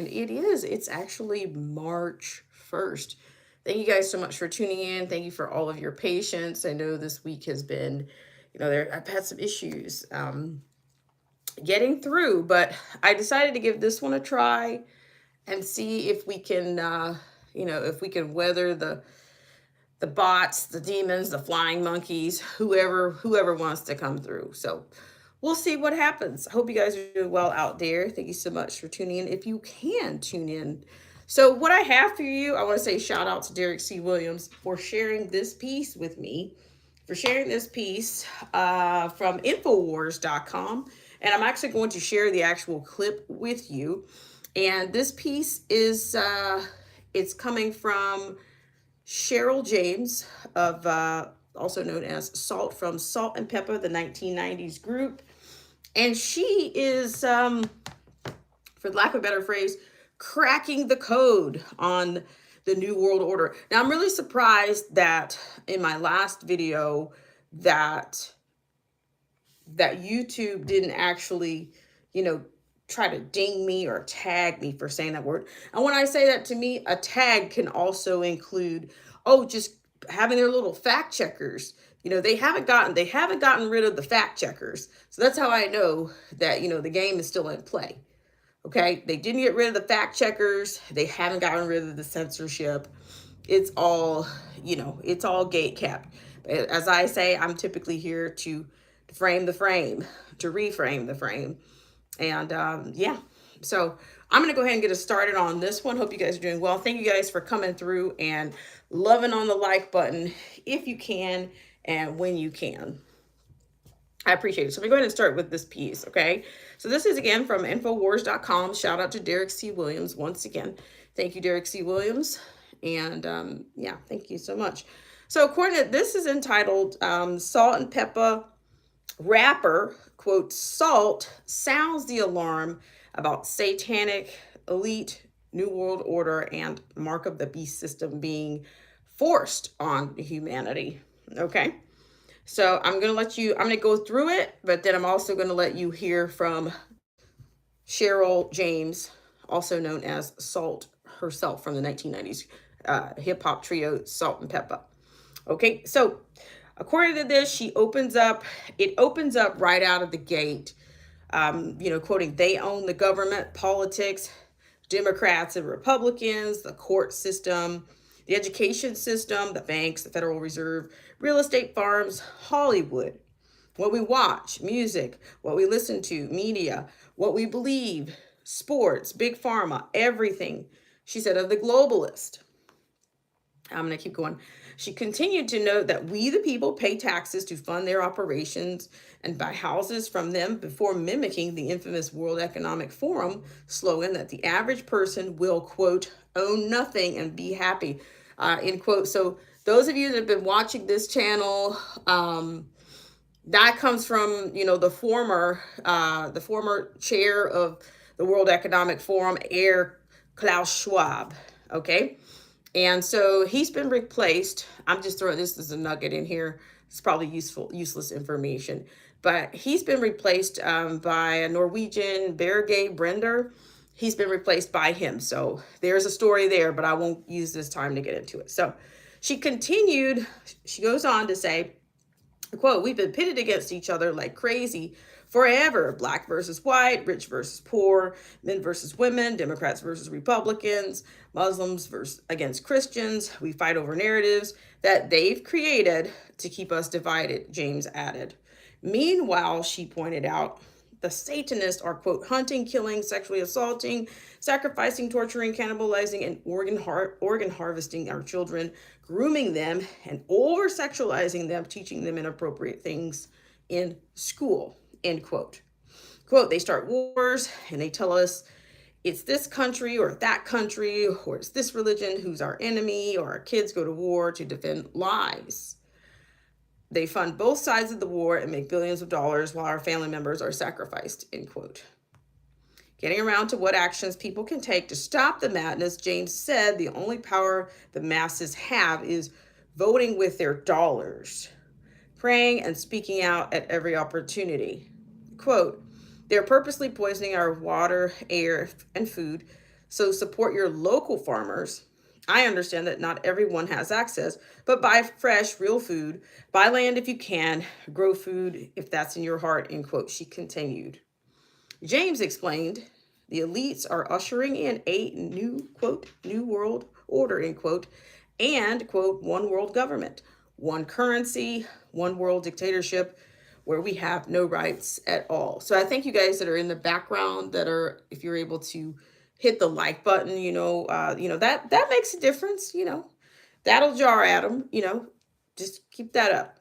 today, and it's actually March 1st. Thank you guys so much for tuning in. Thank you for all of your patience. I know this week has been, I've had some issues getting through, but I decided to give this one a try and see if we can, if we can weather the bots, the demons, the flying monkeys, whoever wants to come through. So we'll see what happens. I hope you guys are doing well out there. Thank you so much for tuning in. If you can tune in. So what I have for you, I want to say shout out to Derek C. Williams for sharing this piece with me, for sharing this piece from Infowars.com. And I'm actually going to share the actual clip with you. And this piece is it's coming from Cheryl James of also known as Salt from Salt and Pepper, the 1990s group. And she is, for lack of a better phrase, cracking the code on the New World Order. Now, I'm really surprised that in my last video that YouTube didn't actually, try to ding me or tag me for saying that word. And when I say that, to me, a tag can also include, just having their little fact checkers. They haven't gotten rid of the fact checkers. So that's how I know that, the game is still in play. Okay? They didn't get rid of the fact checkers. They haven't gotten rid of the censorship. It's all, it's all gate kept. As I say, I'm typically here to frame the frame, to reframe the frame. And yeah, so I'm going to go ahead and get us started on this one. Hope you guys are doing well. Thank you guys for coming through and loving on the like button if you can and when you can. I appreciate it. So we're going to start with this piece, okay? So this is, again, from Infowars.com. Shout out to Derek C. Williams once again. Thank you, Derek C. Williams. And yeah, thank you so much. So according to this is entitled Salt and Pepper Rapper, quote, Salt sounds the alarm about satanic elite New World Order and Mark of the Beast system being forced on humanity. Okay. So I'm going to go through it, but then I'm also going to let you hear from Cheryl James, also known as Salt herself, from the 1990s hip hop trio Salt and Pepper. Okay. So according to this, it opens up right out of the gate, quoting, they own the government, politics, Democrats and Republicans, the court system, the education system, the banks, the Federal Reserve, real estate farms, Hollywood, what we watch, music, what we listen to, media, what we believe, sports, big pharma, everything. She said of the globalist. I'm going to keep going. She continued to note that we, the people, pay taxes to fund their operations and buy houses from them, before mimicking the infamous World Economic Forum slogan that the average person will, quote, own nothing and be happy, end quote. So those of you that have been watching this channel, that comes from, the former chair of the World Economic Forum, Klaus Schwab. Okay. And so he's been replaced. I'm just throwing this as a nugget in here. It's probably useless information. But he's been replaced by a Norwegian, Børge Brender. He's been replaced by him. So there's a story there, but I won't use this time to get into it. So she goes on to say, quote, we've been pitted against each other like crazy forever. Black versus white, rich versus poor, men versus women, Democrats versus Republicans, Muslims against Christians. We fight over narratives that they've created to keep us divided, James added. Meanwhile, she pointed out, the Satanists are, quote, hunting, killing, sexually assaulting, sacrificing, torturing, cannibalizing, and organ harvesting our children, grooming them, and over-sexualizing them, teaching them inappropriate things in school, end quote. Quote, they start wars, and they tell us it's this country or that country, or it's this religion who's our enemy, or our kids go to war to defend lives. They fund both sides of the war and make billions of dollars while our family members are sacrificed, end quote. Getting around to what actions people can take to stop the madness, James said the only power the masses have is voting with their dollars, praying and speaking out at every opportunity. Quote, they're purposely poisoning our water, air, and food, So support your local farmers. I understand that not everyone has access, but buy fresh, real food. Buy land if you can. Grow food if that's in your heart, end quote. She continued. James explained, the elites are ushering in a new, quote, new world order, end quote, and, quote, one world government, one currency, one world dictatorship, where we have no rights at all. So I thank you guys that are in the background that are, if you're able to hit the like button, that makes a difference, that'll jar at them, just keep that up.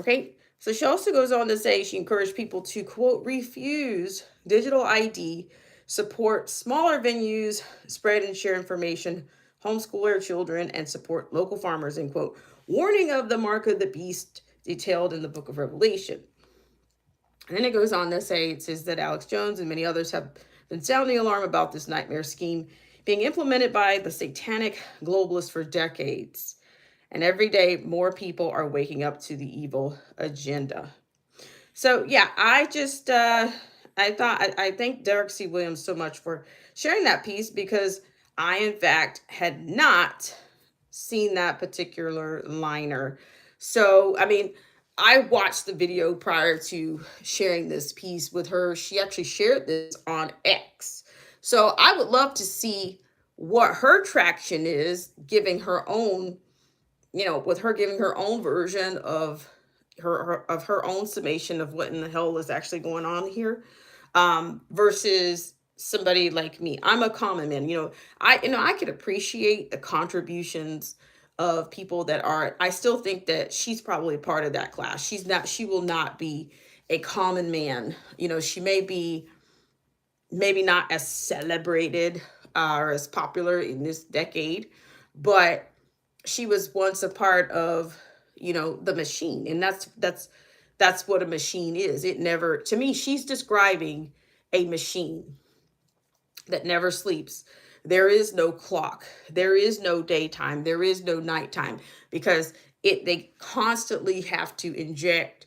Okay. So she also goes on to say she encouraged people to, quote, refuse digital ID, support smaller venues, spread and share information, homeschool their children, and support local farmers, end quote. Warning of the mark of the beast detailed in the book of Revelation. And then it goes on to say, it says that Alex Jones and many others have been sounding the alarm about this nightmare scheme being implemented by the satanic globalists for decades. And every day, more people are waking up to the evil agenda. So yeah, I thank Derek C. Williams so much for sharing that piece, because I, in fact, had not seen that particular liner. So, I mean, I watched the video prior to sharing this piece with her. She actually shared this on X. So I would love to see what her traction is, giving her own, with her giving her own version of her own summation of what in the hell is actually going on here, versus somebody like me. I'm a common man. I could appreciate the contributions of people that are. I still think that she's probably a part of that class. She will not be a common man. She may be maybe not as celebrated or as popular in this decade, but she was once a part of, the machine. And that's what a machine is. It never, to me, she's describing a machine that never sleeps. There is no clock. There is no daytime. There is no nighttime, because they constantly have to inject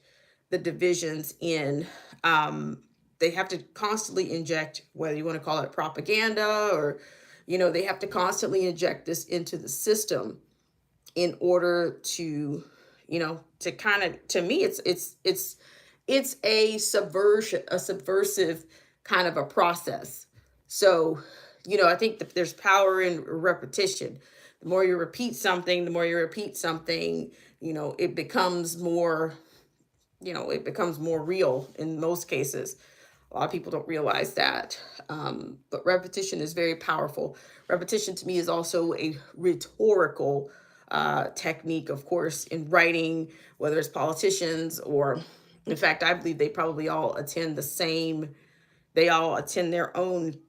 the divisions in. They have to constantly inject, whether you want to call it propaganda or, they have to constantly inject this into the system in order to, to kind of, to me, it's a subversive kind of a process. So, I think that there's power in repetition. The more you repeat something, it becomes more, real in most cases. A lot of people don't realize that. But repetition is very powerful. Repetition to me is also a rhetorical technique, of course, in writing, whether it's politicians or, in fact, I believe they probably all attend their own,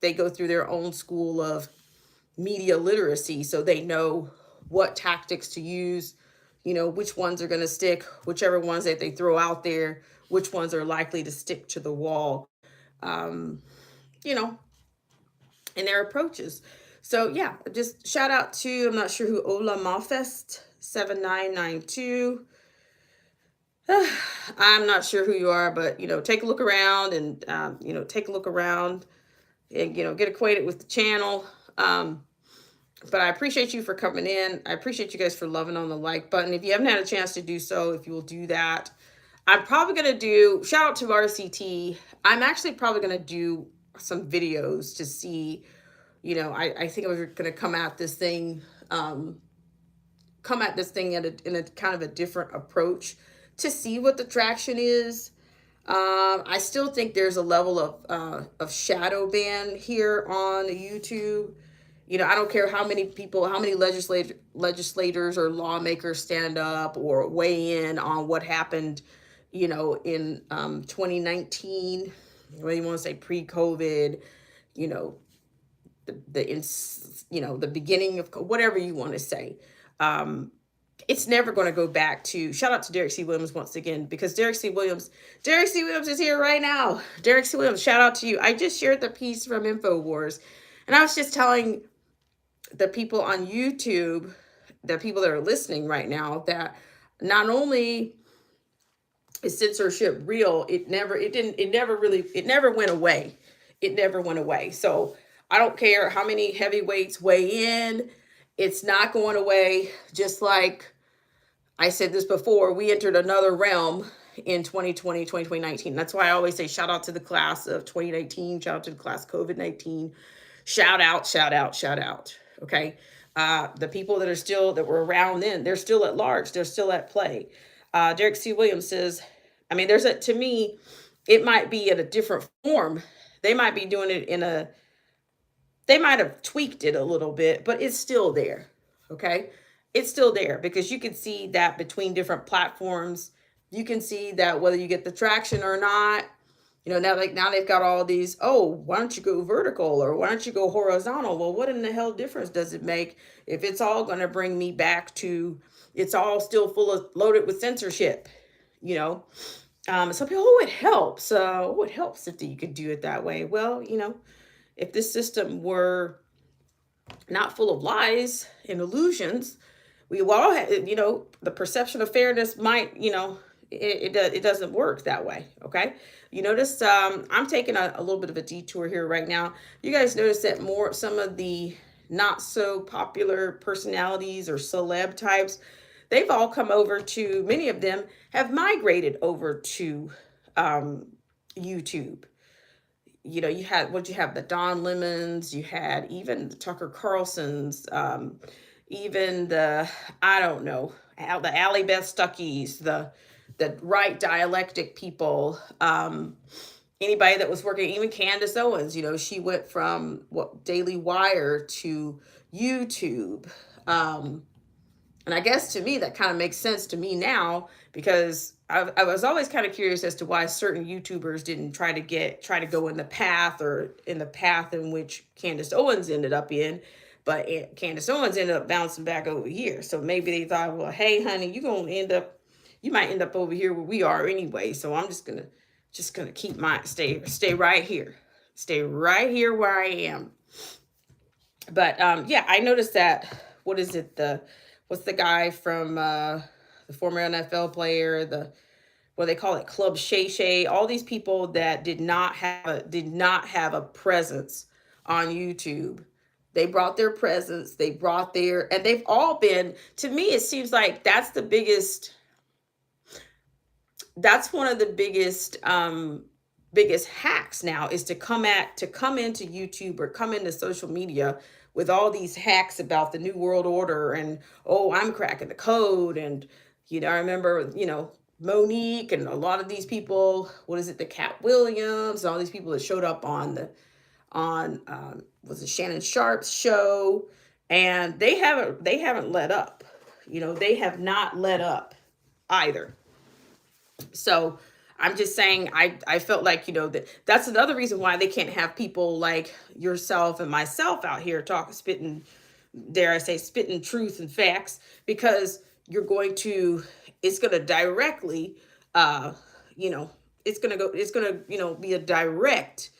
they go through their own school of media literacy. So they know what tactics to use, which ones are going to stick, whichever ones that they throw out there, which ones are likely to stick to the wall, in their approaches. So yeah, just shout out to, I'm not sure who, Ola Mafest 7992. I'm not sure who you are, but take a look around and get acquainted with the channel. But I appreciate you for coming in. I appreciate you guys for loving on the like button. If you haven't had a chance to do so, if you will do that, I'm probably going to do, shout out to RCT. I'm actually probably going to do some videos to see, I think I was going to come at this thing in a kind of a different approach to see what the traction is. I still think there's a level of shadow ban here on YouTube. I don't care how many people, how many legislators or lawmakers stand up or weigh in on what happened, in 2019, whether you want to say pre-COVID, the beginning of whatever you want to say. It's never going to go back to, shout out to Derek C. Williams once again, because Derek C. Williams is here right now. Derek C. Williams, shout out to you. I just shared the piece from InfoWars, and I was just telling the people on YouTube, the people that are listening right now, that not only is censorship real, it never went away. It never went away. So I don't care how many heavyweights weigh in, it's not going away. Just like I said this before, we entered another realm in 2020, 2019. That's why I always say shout out to the class of 2019, shout out to the class COVID-19. Shout out, shout out, shout out. Okay. The people that were around then, they're still at large, they're still at play. Derek C. Williams says, I mean, to me, it might be in a different form. They might be doing it they might have tweaked it a little bit, but it's still there. Okay. It's still there because you can see that between different platforms, you can see that whether you get the traction or not, now they've got all these, oh, why don't you go vertical or why don't you go horizontal? Well, what in the hell difference does it make if it's all going to bring me back to, it's all still loaded with censorship, you know? Some people, oh, it helps. It helps if you could do it that way. Well, if this system were not full of lies and illusions, we all have, the perception of fairness might, it doesn't work that way. Okay. You notice, I'm taking a little bit of a detour here right now. You guys notice that some of the not so popular personalities or celeb types, they've all come over to, many of them have migrated over to YouTube. You had the Don Lemons, you had even the Tucker Carlsons, even I don't know, the Allie Beth Stuckeys, the right dialectic people, anybody that was working, even Candace Owens, she went from Daily Wire to YouTube. And I guess to me, that kind of makes sense to me now, because I was always kind of curious as to why certain YouTubers didn't try to go in the path in which Candace Owens ended up in. But Candace Owens ended up bouncing back over here. So maybe they thought, well, hey, honey, you might end up over here where we are anyway. So I'm just gonna keep stay right here. Stay right here where I am. But yeah, I noticed that, what's the guy from the former NFL player, what they call it, Club Shay Shay, all these people that did not have a presence on YouTube. They brought their presence, and they've all been, to me, it seems like that's one of the biggest hacks now, is to come into YouTube or come into social media with all these hacks about the New World Order and, oh, I'm cracking the code. And, I remember, Monique and a lot of these people, the Cat Williams, and all these people that showed up on was it Shannon Sharp's show, and they haven't let up. They have not let up either. So I'm just saying, I felt like, that's another reason why they can't have people like yourself and myself out here spitting truth and facts, because it's going to directly, it's going to be a direct,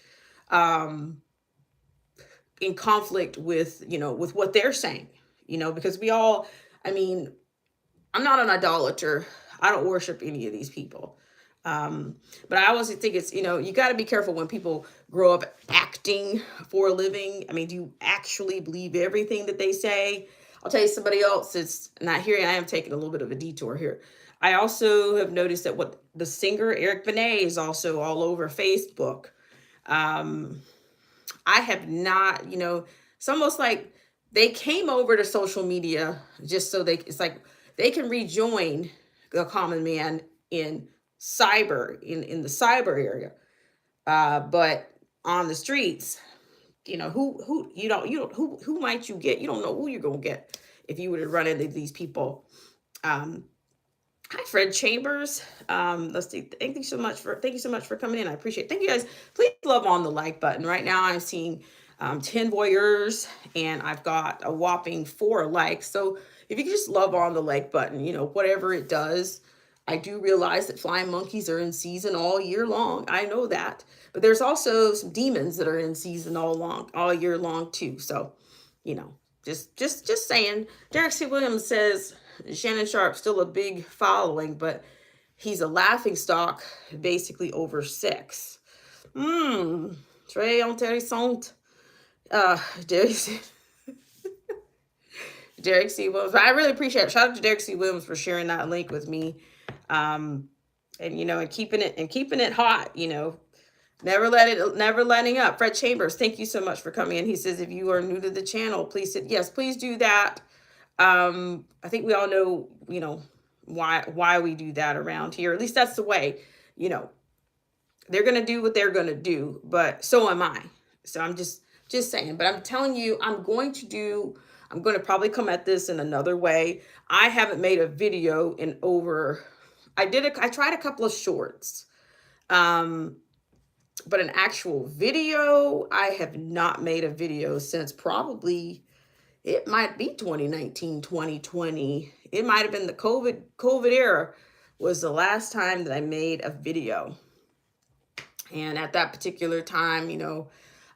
in conflict with what they're saying, because I'm not an idolater. I don't worship any of these people. But I always think it's, you got to be careful when people grow up acting for a living. I mean, do you actually believe everything that they say? I'll tell you somebody else. It's not here. I am taking a little bit of a detour here. I also have noticed that the singer Eric Benet is also all over Facebook. I have not, it's almost like they came over to social media just so it's like they can rejoin the common man in the cyber area. But on the streets, who might you get? You don't know who you're going to get if you were to run into these people. Hi, Fred Chambers. Let's see. Thank you so much for coming in. I appreciate it. Thank you guys. Please love on the like button. Right now I'm seeing 10 voyeurs, and I've got a whopping 4 likes. So if you can just love on the like button, whatever it does. I do realize that flying monkeys are in season all year long. I know that. But there's also some demons that are in season all year long too. So, just saying. Derek C. Williams says Shannon Sharp still a big following, but he's a laughing stock basically over sex. Très intéressant. Derek, Derek C. Williams. I really appreciate it. Shout out to Derek C. Williams for sharing that link with me. Um, and and keeping it hot, never letting up. Fred Chambers, thank you so much for coming in. He says, if you are new to the channel, please yes, please do that. I think we all know, why we do that around here. At least that's the way, you know, they're going to do what they're going to do, but so am I. So I'm just saying, but I'm telling you, I'm going to probably come at this in another way. I haven't made a video in over, I tried a couple of shorts. But an actual video, I have not made a video since probably, it might be 2019, 2020. It might have been the COVID era was the last time that I made a video. And at that particular time, the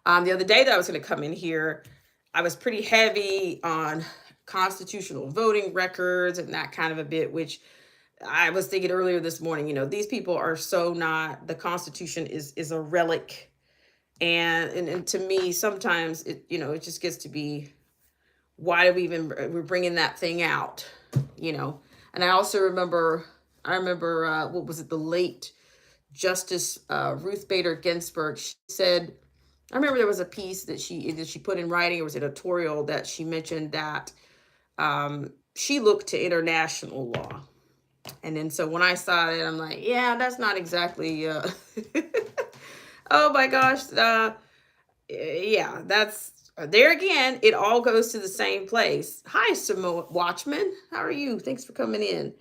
other day that I was going to come in here, I was pretty heavy on constitutional voting records and that kind of a bit, which I was thinking earlier this morning, these people are so not, the Constitution is a relic. And to me, sometimes it just gets to be, why do we're bringing that thing out, And I also remember, what was it? The late Justice Ruth Bader Ginsburg. She said, I remember there was a piece that she put in writing. It was an editorial that she mentioned that she looked to international law. And then so when I saw it, I'm like, yeah, that's not exactly, oh my gosh. Yeah, that's, there again, it all goes to the same place. Hi, Samoa Watchman. How are you? Thanks for coming in.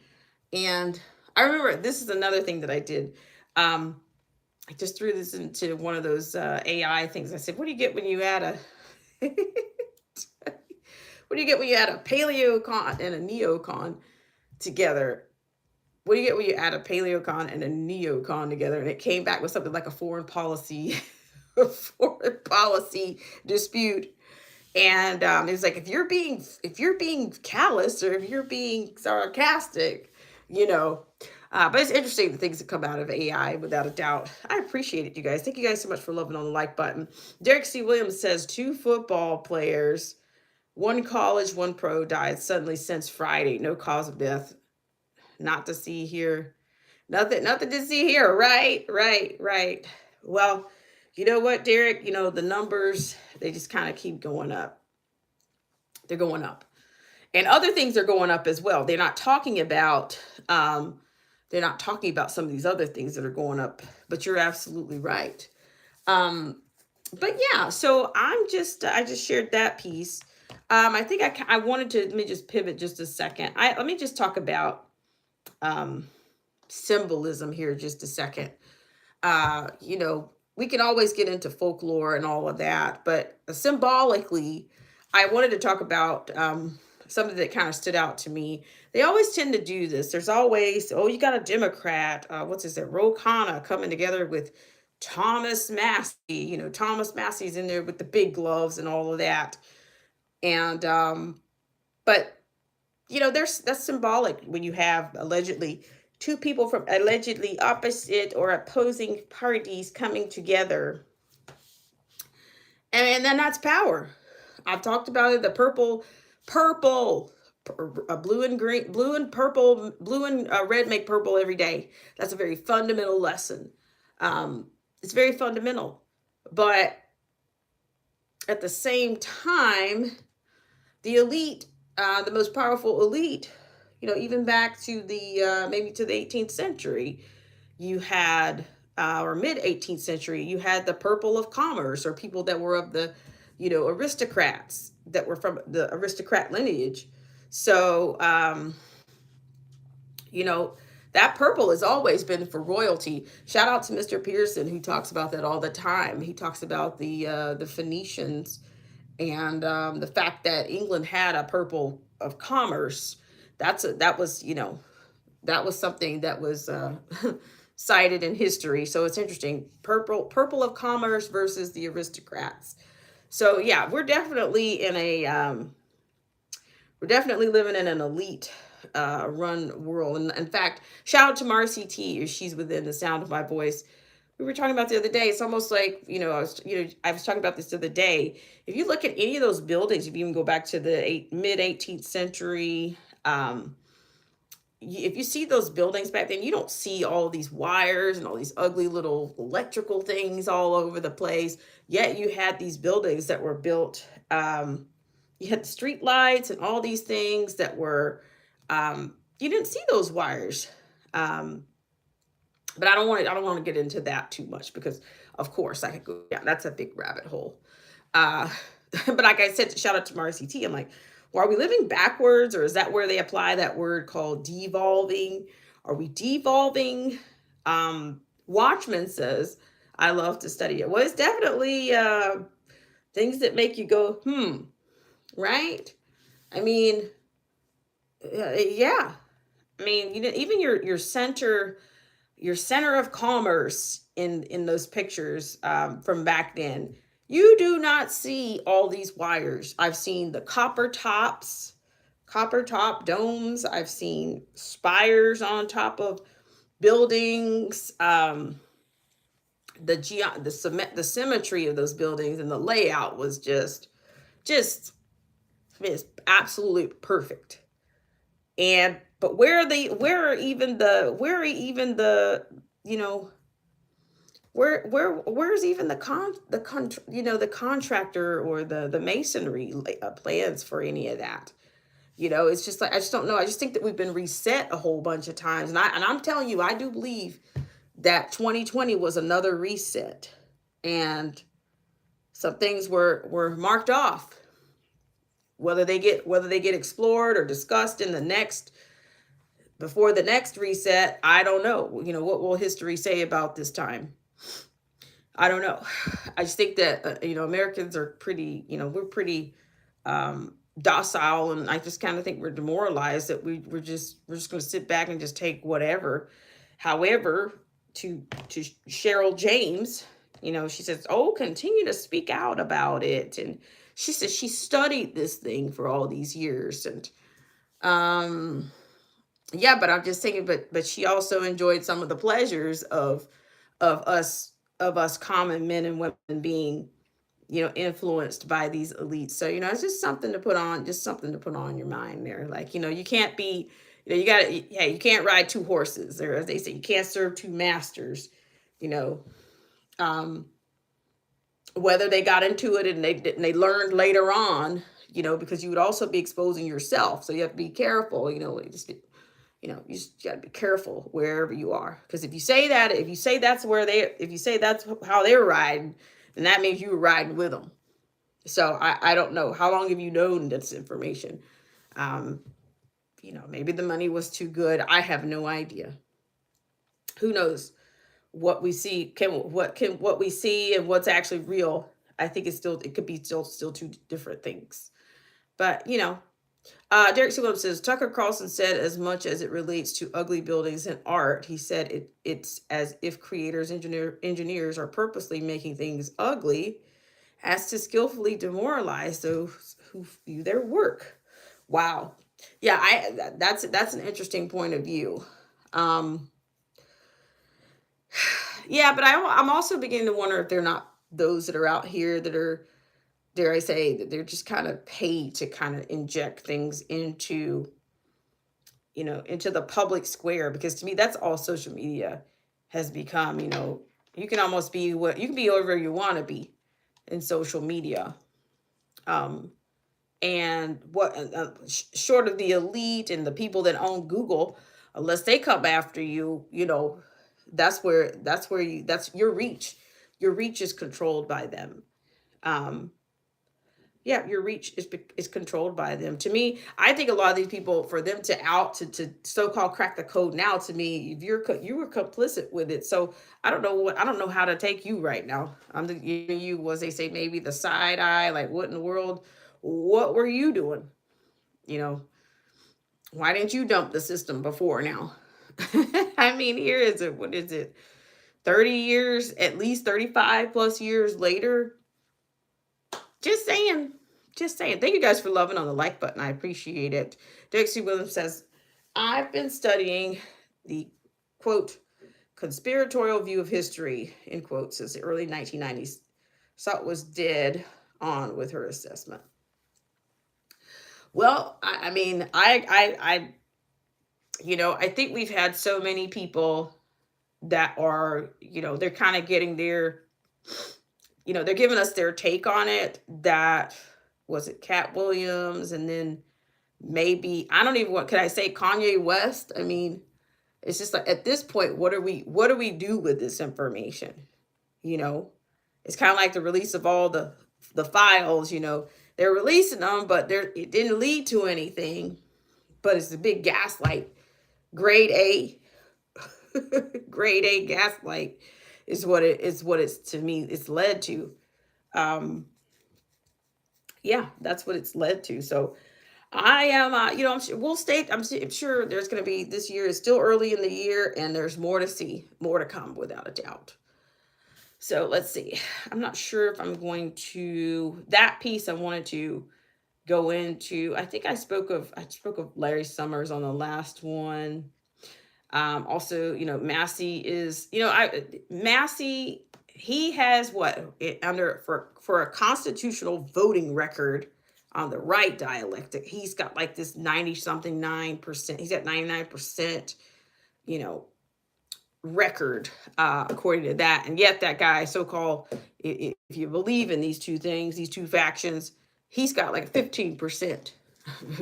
And I remember, this is another thing that I did. I just threw this into one of those AI things. I said, what do you get when you add a... what do you get when you add a paleocon and a neocon together? What do you get when you add a paleocon and a neocon together? And it came back with something like a foreign policy dispute. And it was like, if you're being callous or if you're being sarcastic, but it's interesting the things that come out of AI, without a doubt. I appreciate it, you guys. Thank you guys so much for loving on the like button. Derek C. Williams says 2 football players, 1 college, 1 pro, died suddenly since Friday. No cause of death. Not to see here. Nothing to see here. Right. Well, you know what, Derek? The numbers, they just kind of keep going up. They're going up. And other things are going up as well. They're not talking about some of these other things that are going up, but you're absolutely right. But yeah, so I just shared that piece. I think I wanted to, let me just pivot just a second. Let me just talk about symbolism here just a second. We can always get into folklore and all of that, but symbolically, I wanted to talk about something that kind of stood out to me. They always tend to do this. There's always, you got a Democrat, what's his name, Ro Khanna coming together with Thomas Massie. Thomas Massie's in there with the big gloves and all of that. And but that's symbolic when you have allegedly 2 people from allegedly opposite or opposing parties coming together. And then that's power. I've talked about it, the purple, blue and green, blue and purple, blue and red make purple every day. That's a very fundamental lesson. It's very fundamental. But at the same time, the elite, the most powerful elite, even back to the maybe to the 18th century, you had, or mid 18th century, you had the purple of commerce, or people that were of the, aristocrats that were from the aristocrat lineage. So, that purple has always been for royalty. Shout out to Mr. Pearson, who talks about that all the time. He talks about the Phoenicians and the fact that England had a purple of commerce. That was something that was cited in history. So it's interesting. Purple of commerce versus the aristocrats. So yeah, we're definitely living in an elite run world. And in fact, shout out to Marcy T, if she's within the sound of my voice. we were talking about the other day. It's almost like, I was talking about this the other day. If you look at any of those buildings, if you even go back to the mid 18th century, um, if you see those buildings back then, you don't see all these wires and all these ugly little electrical things all over the place. Yet you had these buildings that were built. You had the street lights and all these things that were. You didn't see those wires. Um, but I don't want to get into that too much because, of course, I could go down. That's a big rabbit hole. Uh, but like I said, shout out to Marcy T. I'm like, well, are we living backwards, or is that where they apply that word called devolving? Are we devolving? Watchman says, I love to study it. Well, it's definitely things that make you go, right? I mean, yeah. I mean, even your center of commerce in those pictures from back then, you do not see all these wires. I've seen the copper top domes. I've seen spires on top of buildings. The symmetry of those buildings and the layout was just is absolutely perfect. And but where are even the you know where's even the contractor or the masonry plans for any of that? It's just like, I just don't know. I just think that we've been reset a whole bunch of times, and I'm telling you, I do believe that 2020 was another reset, and some things were marked off. Whether they get explored or discussed in the next before the next reset, I don't know. What will history say about this time? I don't know. I just think that Americans are pretty, we're pretty docile, and I just kind of think we're demoralized that we're just going to sit back and just take whatever. However, to Cheryl James, she says, "Oh, continue to speak out about it," and she says she studied this thing for all these years, and yeah, but I'm just thinking, but she also enjoyed some of the pleasures of us common men and women being, influenced by these elites. So, it's just something to put on your mind there. Like, you can't be, you can't ride two horses, or as they say, you can't serve two masters, you know. Um, Whether they got into it and they learned later on, because you would also be exposing yourself. So you have to be careful, you just got to be careful wherever you are. Because if you say that's how they're riding, then that means you were riding with them. So I don't know. How long have you known this information? Um, maybe the money was too good. I have no idea. Who knows what we see what we see and what's actually real. I think it could be still two different things. But Derek C. Williams says Tucker Carlson said as much as it relates to ugly buildings and art. He said it's as if engineers are purposely making things ugly as to skillfully demoralize those who view their work. Wow. Yeah, that's an interesting point of view. Um, yeah, but I'm also beginning to wonder if they're not those that are out here that are, dare I say, that they're just kind of paid to kind of inject things into the public square. Because to me, that's all social media has become. You can almost be you can be whatever you want to be in social media. Um, and what short of the elite and the people that own Google, unless they come after you, that's your reach. Your reach is controlled by them. Um, yeah, your reach is controlled by them. To me, I think a lot of these people, for them to so-called crack the code now, to me, if you were complicit with it. So I don't know how to take you right now. I'm the you was, they say, maybe the side eye, like, what in the world? What were you doing? You know, why didn't you dump the system before now? I mean, here is it. What is it? 30 years, at least 35 plus years later. Just saying. Just saying. Thank you guys for loving on the like button. I appreciate it. Derek C. Williams says, I've been studying the quote conspiratorial view of history, in quotes, since the early 1990s. Salt was dead on with her assessment. Well, I mean, I think we've had so many people that are, they're kind of getting their, they're giving us their take on it. That was it, Cat Williams, and then maybe, I don't even, what could I say, Kanye West. I mean, it's just like, at this point, what do we do with this information? It's kind of like the release of all the files. They're releasing them, but it didn't lead to anything. But it's a big gaslight, grade A, grade A gaslight is what it's, to me, it's led to. Yeah, that's what it's led to. So I am, I'm sure there's going to be, this year is still early in the year, and there's more to see, more to come, without a doubt. So let's see. I'm not sure if I'm going to, that piece I wanted to go into. I think I spoke of Larry Summers on the last one. Also, Massey is, Massey, he has for a constitutional voting record on the right dialectic, he's got like this 90 something 9%. He's at 99%, record, according to that. And yet that guy, so-called, if you believe in these two things, these two factions, he's got like 15%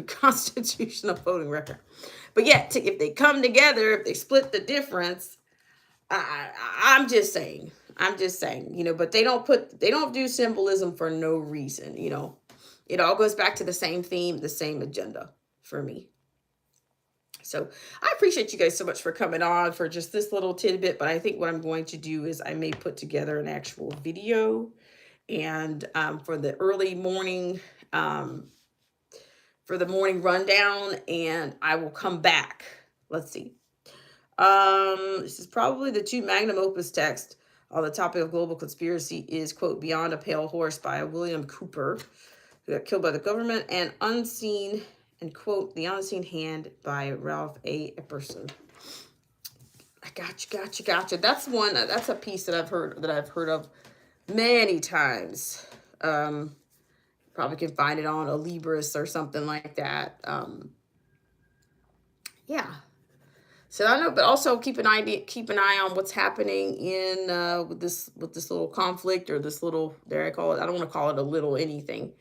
constitutional voting record. But yet, if they come together, if they split the difference, I'm just saying, but they don't do symbolism for no reason. It all goes back to the same theme, the same agenda for me. So I appreciate you guys so much for coming on for just this little tidbit. But I think what I'm going to do is I may put together an actual video, and for the early morning, for the morning rundown, and I will come back. Let's see. This is probably the 2 magnum opus text on the topic of global conspiracy is, quote, Beyond a Pale Horse by William Cooper, who got killed by the government, and Unseen, and quote, The Unseen Hand by Ralph A. Epperson. I gotcha. That's one. That's a piece that I've heard of many times. Probably can find it on a Libris or something like that. Yeah. So I know, but also keep an eye on what's happening in with this little conflict, or this little, there I call it. I don't want to call it a little anything.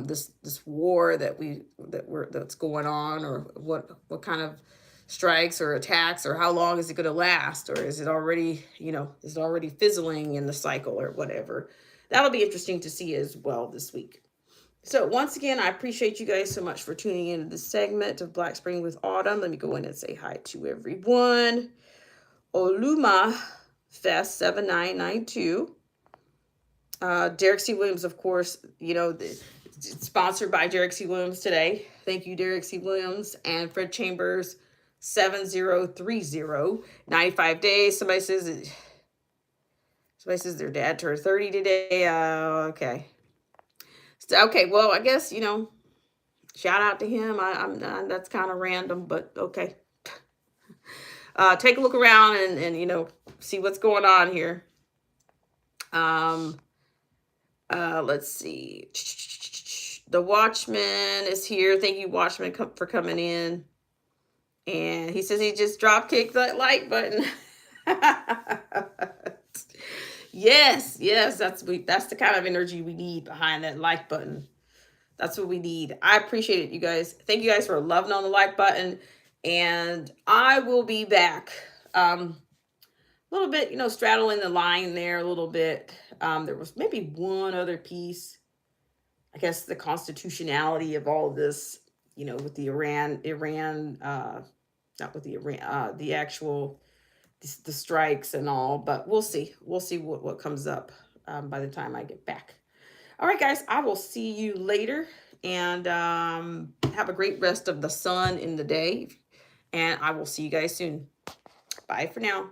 This war that's going on, or what kind of strikes or attacks, or how long is it going to last, or is it already fizzling in the cycle, or whatever. That'll be interesting to see as well this week. So once again, I appreciate you guys so much for tuning into this segment of Black Spring with Autumn. Let me go in and say hi to everyone. Oluma Fest 7992. Derek C. Williams, of course, it's sponsored by Derek C. Williams today. Thank you, Derek C. Williams. And Fred Chambers 7030. 95 days. Somebody says their dad turned 30 today. Okay. Okay, well, I guess, shout out to him. I'm that's kind of random, but okay. Take a look around and see what's going on here. Let's see. The Watchman is here. Thank you, Watchman, for coming in. And he says he just drop kicked that like button. Yes, that's the kind of energy we need behind that like button. That's what we need. I appreciate it, you guys. Thank you guys for loving on the like button. And I will be back. A little bit, straddling the line there a little bit. There was maybe one other piece. I guess the constitutionality of all of this, with the Iran, not with the Iran, the actual, the strikes and all, but we'll see what comes up by the time I get back. All right, guys, I will see you later, and have a great rest of the sun in the day, and I will see you guys soon. Bye for now.